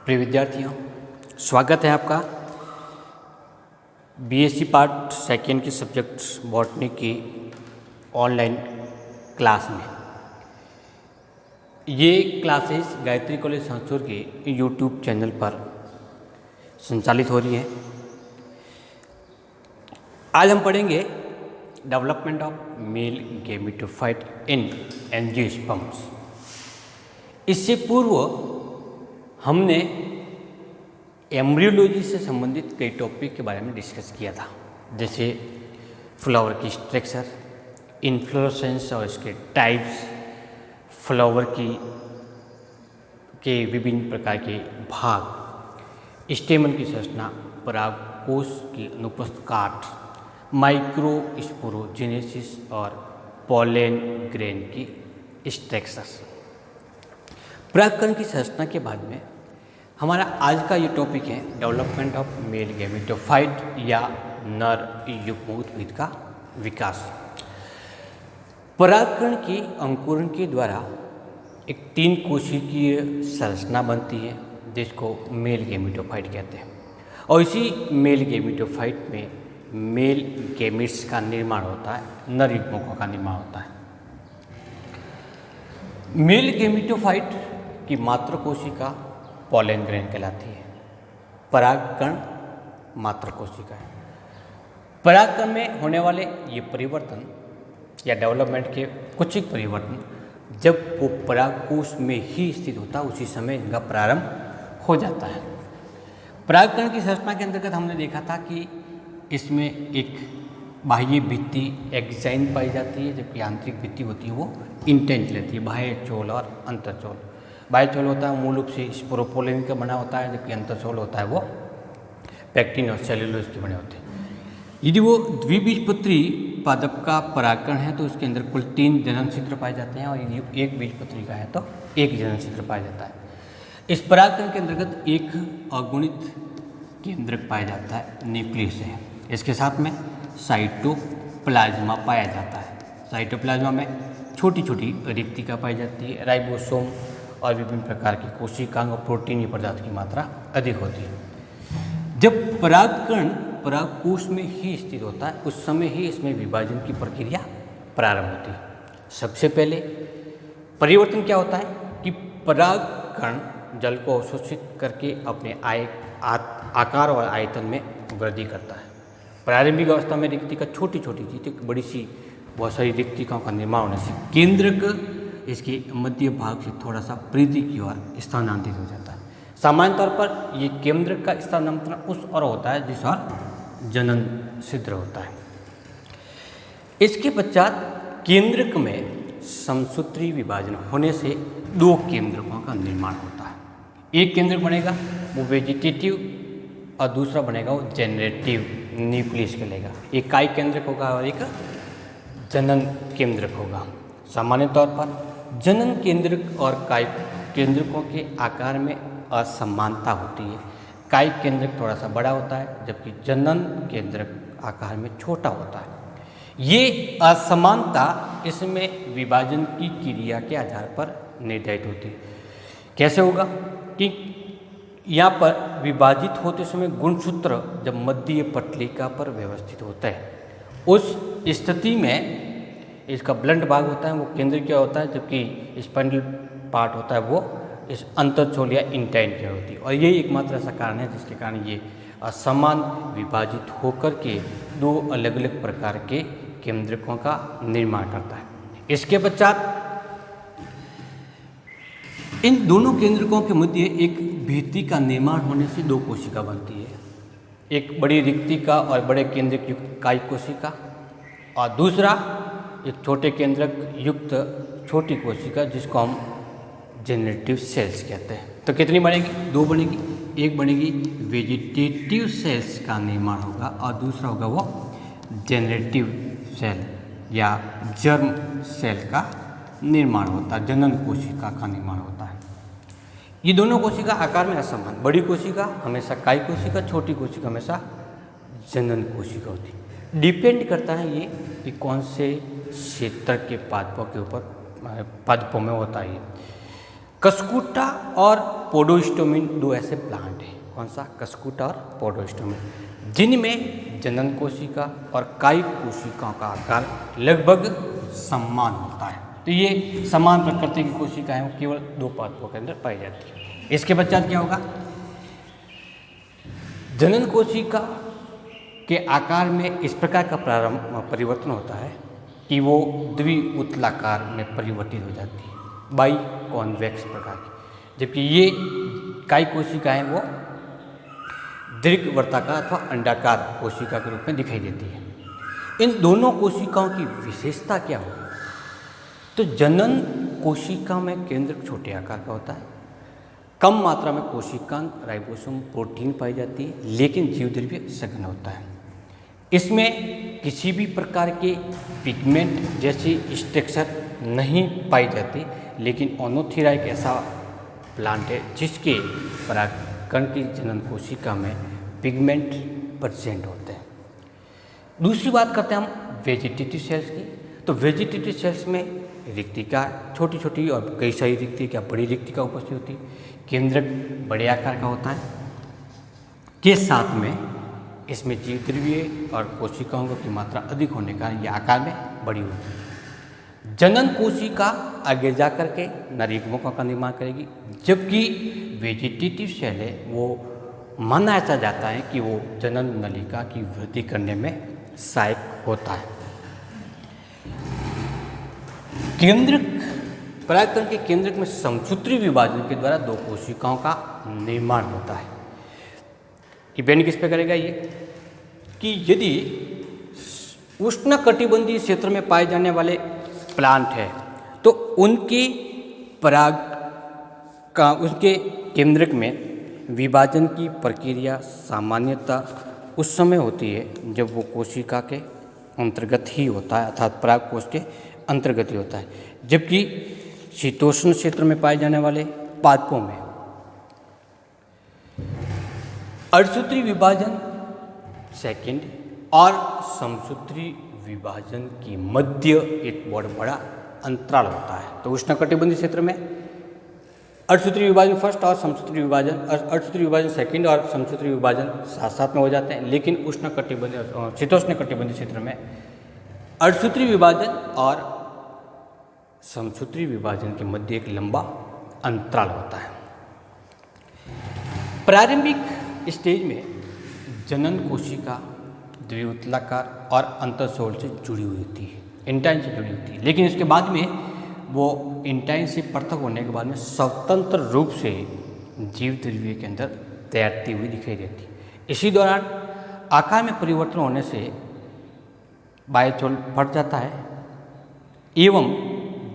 प्रिय विद्यार्थियों, स्वागत है आपका बीएससी पार्ट सेकेंड के सब्जेक्ट बॉटनी की ऑनलाइन क्लास में। ये क्लासेस गायत्री कॉलेज संतूर के यूट्यूब चैनल पर संचालित हो रही हैं। आज हम पढ़ेंगे development of male gametophyte in angiosperms. इससे पूर्व हमने एम्ब्रियोलॉजी से संबंधित कई टॉपिक के बारे में डिस्कस किया था, जैसे फ्लावर की स्ट्रक्चर, इन्फ्लोरेसेंस और इसके टाइप्स, फ्लावर के विभिन्न प्रकार के भाग, स्टेमन की संरचना, परागकोश की अनुपस्थित काट, माइक्रोस्पोरोजेनेसिस और पोलन ग्रेन की स्ट्रक्चर्स। परागकण की संरचना के बाद में हमारा आज का ये टॉपिक है डेवलपमेंट ऑफ मेल गैमेटोफाइट या नर युग्मोद्भिद का विकास। परागकण की अंकुरण के द्वारा एक 3 कोशिकीय संरचना बनती है जिसको मेल गैमेटोफाइट कहते हैं, और इसी मेल गैमेटोफाइट में मेल गैमेट्स का निर्माण होता है, नर युग्मकों का निर्माण होता है। मेल गैमेटोफाइट की मातृ कोशिका पोलन ग्रेन कहलाती है। परागकण मातृ कोशिका है। परागकण में होने वाले ये परिवर्तन या डेवलपमेंट के कुछ एक परिवर्तन जब वो परागकोश में ही स्थित होता है उसी समय इनका प्रारंभ हो जाता है। परागकण की संरचना के अंतर्गत हमने देखा था कि इसमें एक बाह्य भित्ति एक्साइन पाई जाती है, जबकि आंतरिक भित्ति होती है वो इंटेंट रहती है, बाह्य चोल और अंतरचोल। बाह्य चोल होता है मूल रूप से स्पोरोपोलिन का बना होता है, जबकि अंतरचोल होता है वो पैक्टिन और सेल्यूलोज के बने होते हैं। यदि वो द्विबीजपत्री पादप का परागकण है तो उसके अंदर कुल 3 जनन छिद्र पाए जाते हैं, और यदि एक बीजपत्री का है तो 1 जनन छिद्र पाया जाता है। इस परागकण के अंतर्गत एक अगुणित केंद्रक पाया जाता है, न्यूक्लियस है। इसके साथ में साइटोप्लाज्मा पाया जाता है। साइटोप्लाज्मा में छोटी छोटी रिक्तिका पाई जाती है, राइबोसोम और विभिन्न प्रकार की कोशिकांग और प्रोटीन पदार्थ की मात्रा अधिक होती है। जब परागकण परागकोश में ही स्थित होता है उस समय ही इसमें विभाजन की प्रक्रिया प्रारंभ होती है। सबसे पहले परिवर्तन क्या होता है कि परागकण जल को अवशोषित करके अपने आकार और आयतन में वृद्धि करता है। प्रारंभिक अवस्था में रिक्तिका छोटी छोटी थी, तो बड़ी सी बहुत सारी रिक्तिकाओं का निर्माण होने से केंद्रक इसके मध्य भाग से थोड़ा सा परिधि की ओर स्थानांतरित हो जाता है। सामान्य तौर पर ये केंद्रक का स्थानांतरण उस ओर होता है जिस ओर जनन छिद्र होता है। इसके पश्चात केंद्रक में समसूत्री विभाजन होने से 2 केंद्रकों का निर्माण होता है। एक केंद्रक बनेगा वो वेजिटेटिव और दूसरा बनेगा वो जेनरेटिव न्यूक्लियस कहलाएगा। एक काय केंद्रक होगा और एक जनन केंद्रक होगा। सामान्य तौर पर जनन केंद्रक और काय केंद्रकों के आकार में असमानता होती है। काय केंद्रक थोड़ा सा बड़ा होता है, जबकि जनन केंद्रक आकार में छोटा होता है। ये असमानता इसमें विभाजन की क्रिया के आधार पर निर्धारित होती है। कैसे होगा कि यहाँ पर विभाजित होते समय गुणसूत्र जब मध्य पटलिका पर व्यवस्थित होता है, उस स्थिति में इसका ब्लंट भाग होता है वो केंद्र क्या होता है, जबकि स्पाइनल पार्ट होता है वो इस अंतरचोल या इंटाइन की होती है। और यही एकमात्र ऐसा कारण है जिसके कारण ये असमान विभाजित होकर के 2 अलग अलग प्रकार के केंद्रकों का निर्माण करता है। इसके पश्चात इन दोनों केंद्रकों के मध्य एक भित्ति का निर्माण होने से 2 कोशिका बनती है। एक बड़ी रिक्तिका और बड़े केंद्रक युक्त काय कोशिका, और दूसरा एक छोटे केंद्रक युक्त छोटी कोशिका जिसको हम जेनरेटिव सेल्स कहते हैं। तो कितनी बनेगी? 2 बनेगी। एक बनेगी वेजिटेटिव सेल्स का निर्माण होगा और दूसरा होगा वो जेनरेटिव सेल या जर्म सेल का निर्माण होता है, जनन कोशिका का निर्माण होता है। ये दोनों कोशिका आकार में असमान, बड़ी कोशिका हमेशा काय कोशिका, छोटी कोशिका हमेशा जनन कोशिका होती है। डिपेंड करता है ये कि कौन से क्षेत्र के पादपों के ऊपर पादपों में होता है। कसकुटा और पोडोस्टोमिन, दो ऐसे प्लांट हैं। कौन सा? कस्कुट और पोडोस्टोमिन, जिनमें जनन कोशिका और कायिक कोशिकाओं का आकार लगभग समान होता है। तो ये समान प्रकृति की कोशिकाएं वो केवल दो पादपों के अंदर पाई जाती है। इसके पश्चात क्या होगा? जनन कोशिका के आकार में इस प्रकार का परिवर्तन होता है कि वो द्विउतलाकार में परिवर्तित हो जाती है, बाई कॉन्वेक्स प्रकार की, जबकि ये कायिक कोशिकाएं वो दीर्घवृत्ताकार अथवा अंडाकार कोशिका के रूप में दिखाई देती है। इन दोनों कोशिकाओं की विशेषता क्या होगी? तो जनन कोशिका में केंद्रक छोटे आकार का होता है, कम मात्रा में कोशिकांग, राइबोसोम, प्रोटीन पाई जाती है, लेकिन जीवद्रव्य सघन होता है। इसमें किसी भी प्रकार के पिगमेंट जैसी स्ट्रक्चर नहीं पाई जाती, लेकिन ओनोथेरा एक ऐसा प्लांट है जिसके परागकण की जनन कोशिका में पिगमेंट प्रेजेंट होते हैं। दूसरी बात करते हैं हम वेजिटेटिव सेल्स की। तो वेजिटेटिव सेल्स में रिक्तिका, छोटी छोटी और कई सारी रिक्तिका, बड़ी रिक्तिका उपस्थित होती है। केंद्रक बड़े आकार का होता है, के साथ में इसमें जीवद्रव्य और कोशिकाओं की मात्रा अधिक होने का यह आकार में बड़ी होती है। जनन कोशिका आगे जाकर के नरयुग्मकों का निर्माण करेगी, जबकि वेजिटेटिव सेल है वो माना ऐसा जाता है कि वो जनन नलिका की वृद्धि करने में सहायक होता है। केंद्रक, परागकण के केंद्रक में समसूत्री विभाजन के द्वारा दो कोशिकाओं का निर्माण होता है। डिपेंड किस पे करेगा ये कि यदि उष्णकटिबंधीय क्षेत्र में पाए जाने वाले प्लांट है तो उनके पराग का, उसके केंद्रक में विभाजन की प्रक्रिया सामान्यतः उस समय होती है जब वो कोशिका के अंतर्गत ही होता है, अर्थात पराग कोश के अंतर्गत ही होता है, जबकि शीतोष्ण क्षेत्र में पाए जाने वाले पादपों में अर्धसूत्री विभाजन सेकंड और समसूत्री विभाजन की मध्य एक बहुत बड़ा अंतराल होता है। तो उष्णकटिबंधीय क्षेत्र में अर्धसूत्री विभाजन फर्स्ट और समसूत्री विभाजन, अर्धसूत्री विभाजन सेकंड और समसूत्री विभाजन साथ साथ में हो जाते हैं, लेकिन उष्णकटिबंधीय, शीतोष्ण कटिबंधीय क्षेत्र में अर्धसूत्री विभाजन और समसूत्री विभाजन के मध्य एक लंबा अंतराल होता है। प्रारंभिक स्टेज में जनन कोशिका द्विउतलाकार और अंतःशोल से जुड़ी हुई होती है, इंटाइन से जुड़ी होती है, लेकिन इसके बाद में वो इंटाइन से पृथक होने के बाद में स्वतंत्र रूप से जीवद्रव्य के अंदर तैरती हुई दिखाई देती है। इसी दौरान आकार में परिवर्तन होने से बायोचोल फट जाता है एवं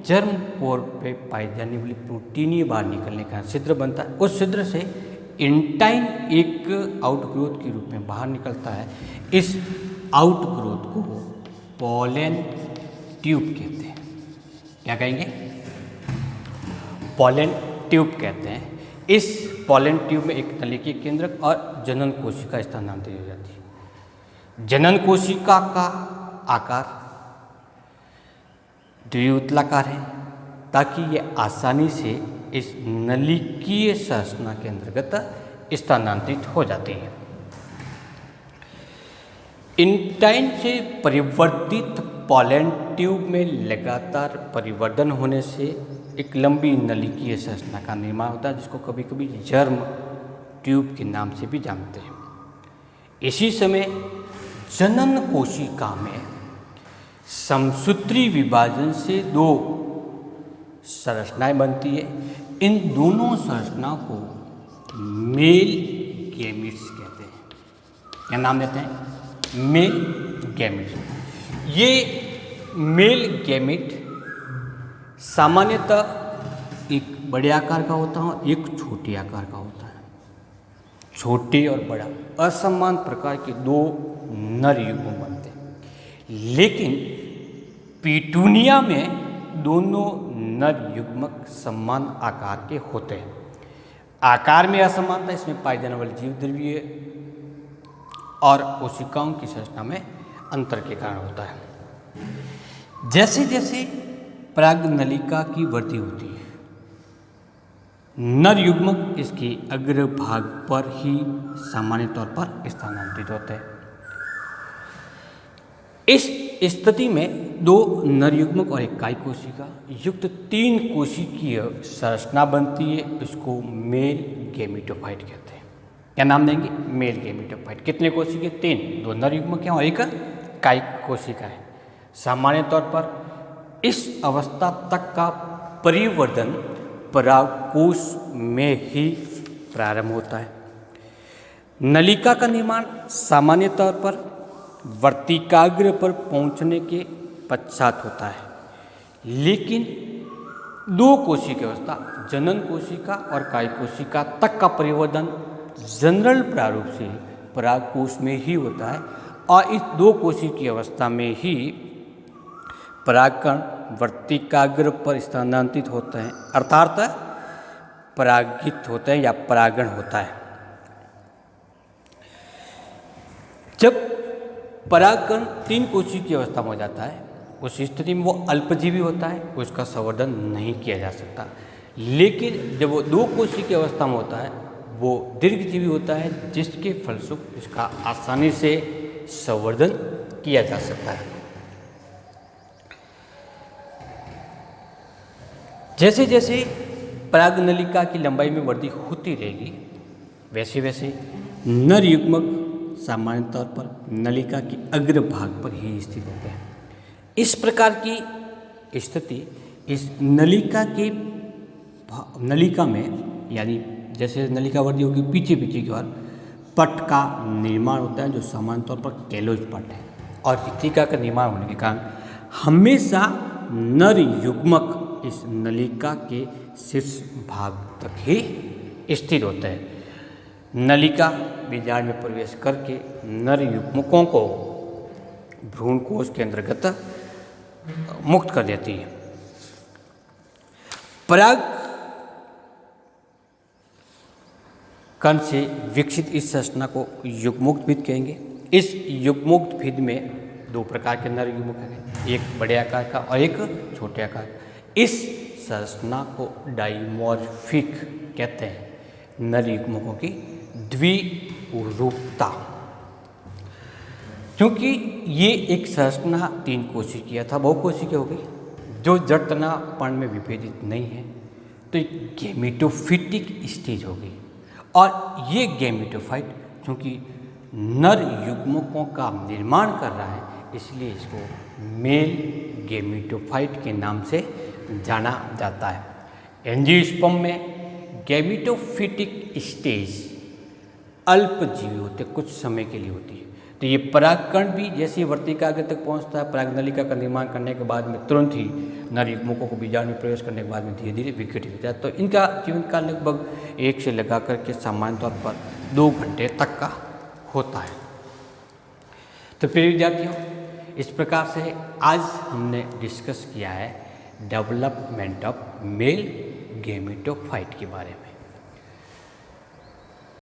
जर्म पोर पे पाई जाने वाली प्रोटीनीय बाहर निकलने का छिद्र बनता है। उस छिद्र से इंटाइन एक आउटग्रोथ के रूप में बाहर निकलता है। इस आउटग्रोथ को पॉलन ट्यूब कहते हैं। क्या कहेंगे? पॉलन ट्यूब कहते हैं। इस पॉलन ट्यूब में एक नलिकीय केंद्रक और जनन कोशिका स्थानांतरित हो जाती है। जनन कोशिका का आकार द्विउतलाकार है ताकि ये आसानी से इस नलिकीय संरचना के अंतर्गत स्थानांतरित हो जाती है। इंटाइन से परिवर्तित पॉलन ट्यूब में लगातार परिवर्धन होने से एक लंबी नलिकीय संरचना का निर्माण होता है, जिसको कभी कभी जर्म ट्यूब के नाम से भी जानते हैं। इसी समय जनन कोशिका में समसूत्री विभाजन से दो संरचनाएं बनती है। इन दोनों संरचनाओं को मेल गैमीट्स कहते हैं। क्या नाम देते हैं? Male gametes. ये मेल गैमीट सामान्यतः एक बड़े आकार का होता है और एक छोटे आकार का होता है। छोटे और बड़ा असमान प्रकार के दो नर युग्म बनते हैं, लेकिन पिटूनिया में दोनों नर युग्मक समान आकार के होते हैं। आकार में असमानता इसमें पाए जाने वाले जीवद्रव्य और कोशिकाओं की संरचना में अंतर के कारण होता है। जैसे जैसे पराग नलिका की वृद्धि होती है, नर युग्मक इसके अग्र भाग पर ही सामान्य तौर पर स्थानांतरित होते हैं। इस स्थिति में दो नर युग्मक और एक काय कोशिका युक्त 3 कोशिकीय संरचना बनती है। इसको मेल गैमेटोफाइट कहते हैं। क्या नाम देंगे? Male gametophyte. कितने कोशिकीय? 3। 2 नर युग्मक हैं और एक काय कोशिका है। सामान्य तौर पर इस अवस्था तक का परिवर्धन परागकोश में ही प्रारंभ होता है। नलिका का निर्माण सामान्य तौर पर वर्तिकाग्र पर पहुंचने के पश्चात होता है, लेकिन 2 कोशिका अवस्था जनन कोशिका और काय कोशिका तक का परिवर्धन जनरल प्रारूप से परागकोश में ही होता है और इस 2 कोशिकीय अवस्था में ही परागकण वर्तिकाग्र पर स्थानांतरित होते हैं, अर्थात परागित होते हैं या परागण होता है। जब परागकण 3 कोशिकीय अवस्था में हो जाता है, उस स्थिति में वो अल्पजीवी होता है, उसका संवर्धन नहीं किया जा सकता। लेकिन जब वो 2 कोशिकीय अवस्था में होता है, वो दीर्घजीवी होता है, जिसके फलस्वरूप इसका आसानी से संवर्धन किया जा सकता है। जैसे जैसे परागनलिका की लंबाई में वृद्धि होती रहेगी, वैसे वैसे नर युग्मक सामान्य तौर पर नलिका के अग्र भाग पर ही स्थित होते हैं। इस प्रकार की स्थिति इस नलिका में, यानी जैसे नलिका वृद्धि होगी पीछे पीछे की ओर पट का निर्माण होता है, जो सामान्य तौर पर कैलोज पट है। और ऋतिका का निर्माण होने के कारण हमेशा नर युग्मक इस नलिका के शीर्ष भाग तक ही स्थित होता है। नलिका बीजांड में प्रवेश करके नर युग्मकों को भ्रूण कोश के अंतर्गत मुक्त कर देती है। पराग कण से विकसित इस संरचना को युग्मोक्त भिद कहेंगे। इस युग्मोक्त भिद में 2 प्रकार के नर युग्मक हैं, एक बड़े आकार का और एक छोटे आकार का। इस संरचना को डाइमॉर्फिक कहते हैं, नर युग्मकों की द्विरूपता। क्योंकि ये एक संरचना 3 कोशिकीय था, बहुकोशिकीय हो गई, जो जड़ तना पर्ण में विभेदित नहीं है, तो एक गैमेटोफिटिक स्टेज हो गई। और ये गैमेटोफाइट क्योंकि नर युग्मकों का निर्माण कर रहा है, इसलिए इसको मेल गैमेटोफाइट के नाम से जाना जाता है। एंजियोस्पर्म में गैमेटोफिटिक स्टेज अल्पजीवी होते, कुछ समय के लिए होती है। तो ये परागकण भी जैसे वर्तिकाग्र तक पहुंचता है, परागनलिका का निर्माण करने के बाद में तुरंत ही नर युग्मकों को बीजांड में प्रवेश करने के बाद में धीरे धीरे विघटित हो जाता है। तो इनका जीवन काल लगभग 1 से लगा करके सामान्य तौर पर 2 घंटे तक का होता है। तो प्रिय विद्यार्थियों, इस प्रकार से आज हमने डिस्कस किया है डेवलपमेंट ऑफ मेल गैमेटोफाइट के बारे में।